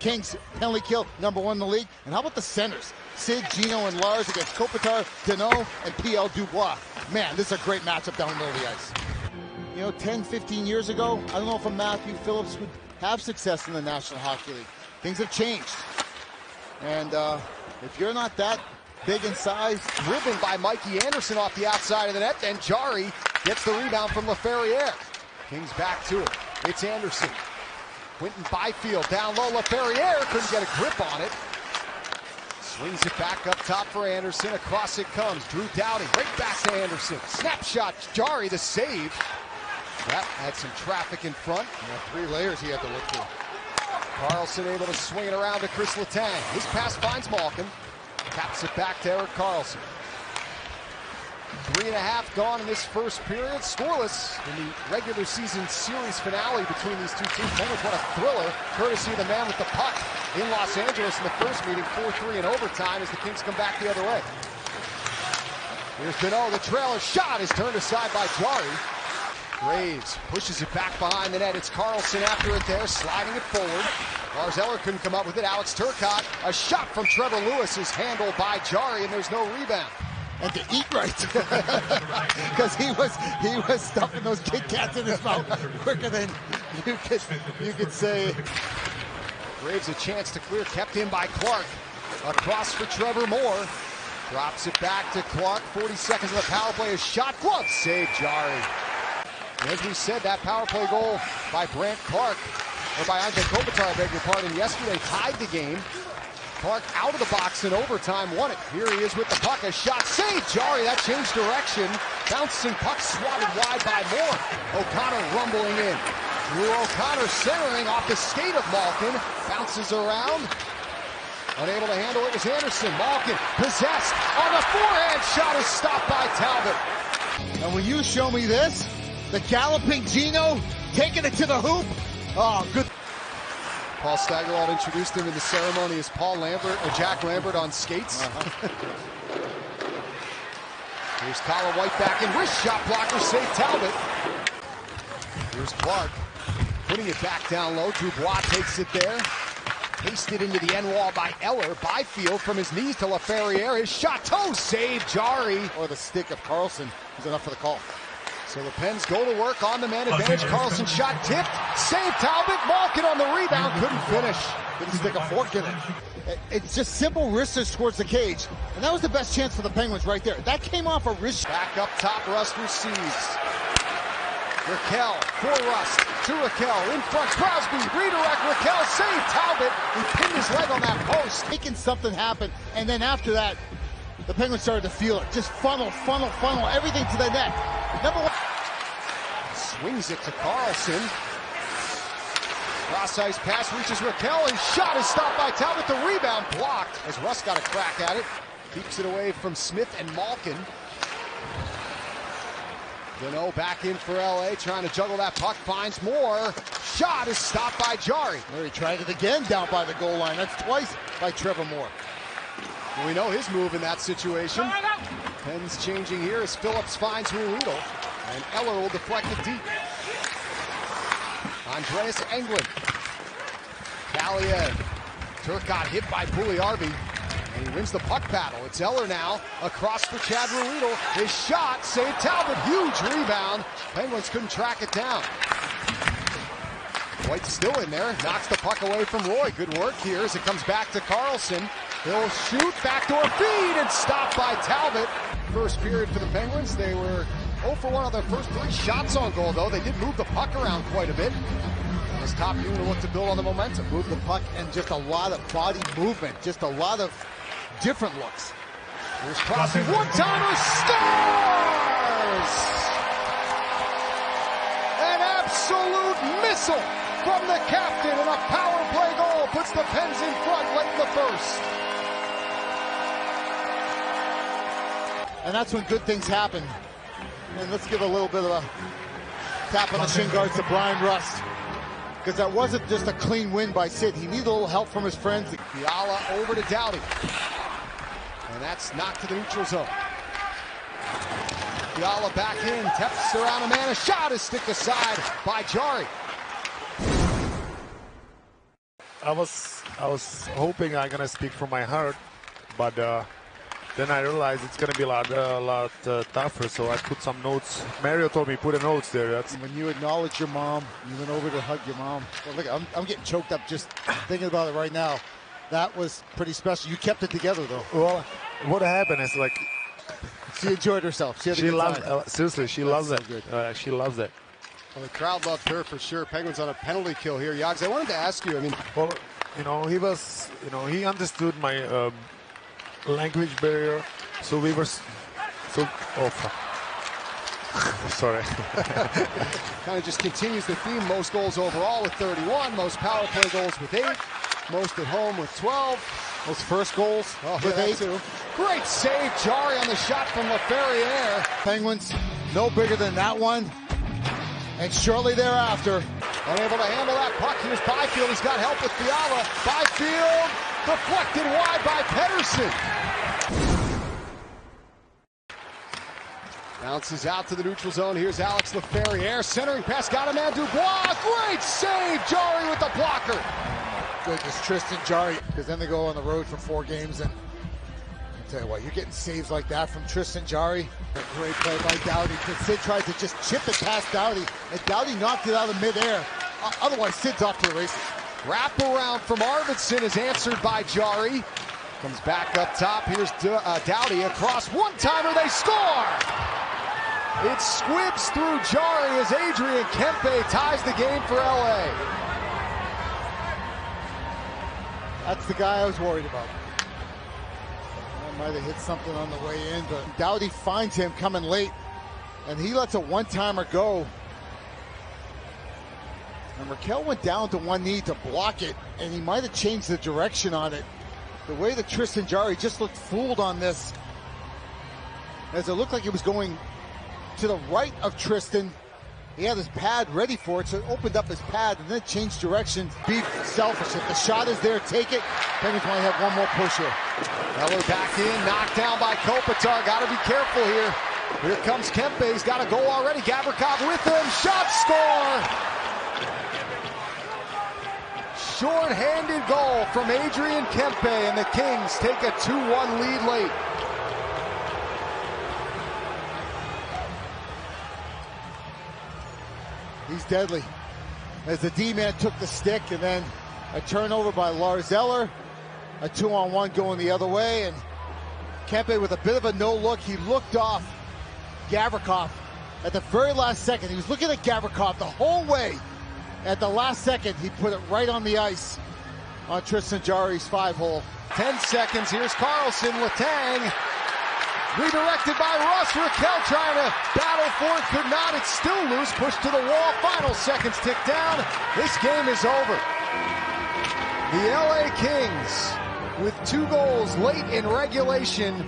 Kings penalty kill, #1 in the league. And how about the centers? Sid, Gino, and Lars against Kopitar, Deneau, and P.L. Dubois. Man, this is a great matchup down the middle of the ice. You know, 10, 15 years ago, I don't know if a Matthew Phillips would have success in the National Hockey League. Things have changed. And if you're not that big in size. Driven by Mikey Anderson off the outside of the net, and Jari gets the rebound from Laferriere. Kings back to it. It's Anderson. Quentin Byfield down low. Laferriere couldn't get a grip on it. Swings it back up top for Anderson. Across it comes. Drew Doughty right back to Anderson. Snapshot. Jari the save. That had some traffic in front. Yeah, 3 layers he had to look through. Carlson able to swing it around to Chris Letang. His pass finds Malkin. Taps it back to Erik Karlsson. 3.5 gone in this first period. Scoreless in the regular season series finale between these two teams. Penguins won a thriller, courtesy of the man with the puck in Los Angeles in the first meeting, 4-3 in overtime as the Kings come back the other way. Here's Deneau. The trailer shot is turned aside by Jari. Graves pushes it back behind the net. It's Karlsson after it there, sliding it forward. Lars Eller couldn't come up with it. Alex Turcotte. A shot from Trevor Lewis is handled by Jari, and there's no rebound. And to eat right, because he was stuffing those Kit Kats in his mouth quicker than you could say. Graves a chance to clear, kept in by Clark. Across for Trevor Moore. Drops it back to Clark. 40 seconds of the power play. A shot, glove save, Jari. And as we said, that power play goal by Brant Clark, or by Andre Kopitar, I beg your pardon, yesterday tied the game. Clark out of the box in overtime, won it. Here he is with the puck, a shot, save, Jari, that changed direction. Bouncing puck swatted wide by Moore. O'Connor rumbling in. Drew O'Connor centering off the skate of Malkin, bounces around. Unable to handle it was Anderson. Malkin possessed on the forehand shot is stopped by Talbot. And when you show me this, the galloping Gino taking it to the hoop. Oh, good. Paul Steigerwald introduced him in the ceremony as Jack Lambert on skates. Here's Colin White back in, wrist shot blocker, save Talbot. Here's Clark, putting it back down low. Dubois takes it there. Pasted into the end wall by Eller. Byfield from his knees to Laferriere. His shot, toe save, Jari. Or the stick of Karlsson is enough for the call. So the Pens go to work on the man advantage. Karlsson shot tipped. Save Talbot. Malkin on the rebound. Couldn't finish. Didn't stick a fork in it. It's just simple wristers towards the cage. And that was the best chance for the Penguins right there. That came off a wrist. Back up top, Rust receives. Raquel for Rust. To Raquel. In front. Crosby. Redirect. Raquel. Save Talbot. He pinned his leg on that post. Making something happen. And then after that, the Penguins started to feel it. Just funnel everything to the net. #1. Swings it to Karlsson. Cross ice pass reaches Raquel. His shot is stopped by Talbot. The rebound blocked as Russ got a crack at it. Keeps it away from Smith and Malkin. Deneau back in for LA, trying to juggle that puck. Finds Moore. Shot is stopped by Jari. There he tried it again down by the goal line. That's twice by Trevor Moore. We know his move in that situation. Pens changing here as Phillips finds Ruedel. And Eller will deflect it deep. Andreas Englund. Callier. Turcotte hit by Pugliarvi. And he wins the puck battle. It's Eller now. Across for Chad Ruedel. His shot saved Talbot. Huge rebound. Penguins couldn't track it down. White's still in there. Knocks the puck away from Roy. Good work here as it comes back to Karlsson. He'll shoot. Backdoor feed and stopped by Talbot. First period for the Penguins. They were 0 for 1 on their first 3 shots on goal, though. They did move the puck around quite a bit. As top unit will look to build on the momentum. Move the puck and just a lot of body movement. Just a lot of different looks. Here's Crosby. One-timer scores! An absolute missile from the captain, and a power play goal puts the Pens in front late in the first. And that's when good things happen. And let's give a little bit of a tap on the shin guards to Brian Rust. Because that wasn't just a clean win by Sid. He needed a little help from his friends. Fiala over to Doughty. And that's knocked to the neutral zone. Fiala back in, taps around a man. A shot is stick aside by Jari. I was hoping I'm gonna speak from my heart, but then I realized it's gonna be a lot tougher. So I put some notes. Mario told me put the notes there. That's when you acknowledge your mom, you went over to hug your mom. Well, look, I'm getting choked up just thinking about it right now. That was pretty special. You kept it together, though. well. What happened is like She enjoyed herself. She loves. Seriously, she loves it. So She loves it. Well, the crowd loved her for sure. Penguins on a penalty kill here. Yags, I wanted to ask you, I mean, Well, he understood my language barrier, so we were sorry. kind of just continues the theme. Most goals overall with 31, most power play goals with 8, most at home with 12. Those first goals with 8. Too. Great save, Jarry on the shot from LaFerriere. Penguins no bigger than that one. And shortly thereafter, unable to handle that puck. Here's Byfield. He's got help with Fiala. Byfield deflected wide by Pettersson. Bounces out to the neutral zone. Here's Alex LaFerriere. Centering pass. Got a man. Dubois. Great save. Jarry with the blocker. goodness, Tristan Jarry, because then they go on the road for 4 games, and I'll tell you what, you're getting saves like that from Tristan Jarry. A great play by Doughty. Sid tried to just chip it past Doughty, and Doughty knocked it out of midair. Otherwise, Sid's off to the races. Wraparound from Arvidsson is answered by Jarry. Comes back up top. Here's Doughty across. One-timer, they score! It squibs through Jarry as Adrian Kempe ties the game for LA. That's the guy I was worried about. I might have hit something on the way in, but Doughty finds him coming late, and he lets a one-timer go. And Raquel went down to one knee to block it, and he might have changed the direction on it. The way that Tristan Jarry just looked fooled on this, as it looked like it was going to the right of Tristan. He had his pad ready for it, so it opened up his pad and then changed direction. Be selfish. If the shot is there, take it. Penguins might have one more push here. Eller back in, knocked down by Kopitar. Got to be careful here. Here comes Kempe. He's got a goal already. Gavrikov with him. Shot, score! Short-handed goal from Adrian Kempe, and the Kings take a 2-1 lead late. He's deadly. As the D-man took the stick, and then a turnover by Lars Eller. A 2-on-1 going the other way, and Kempe with a bit of a no-look. He looked off Gavrikov at the very last second. He was looking at Gavrikov the whole way. At the last second, he put it right on the ice on Tristan Jarry's 5-hole. 10 seconds. Here's Carlson. Letang redirected by Russ. Raquel trying to battle for it. Could not. It's still loose. Pushed to the wall. Final seconds tick down. This game is over. The LA Kings, with 2 goals late in regulation,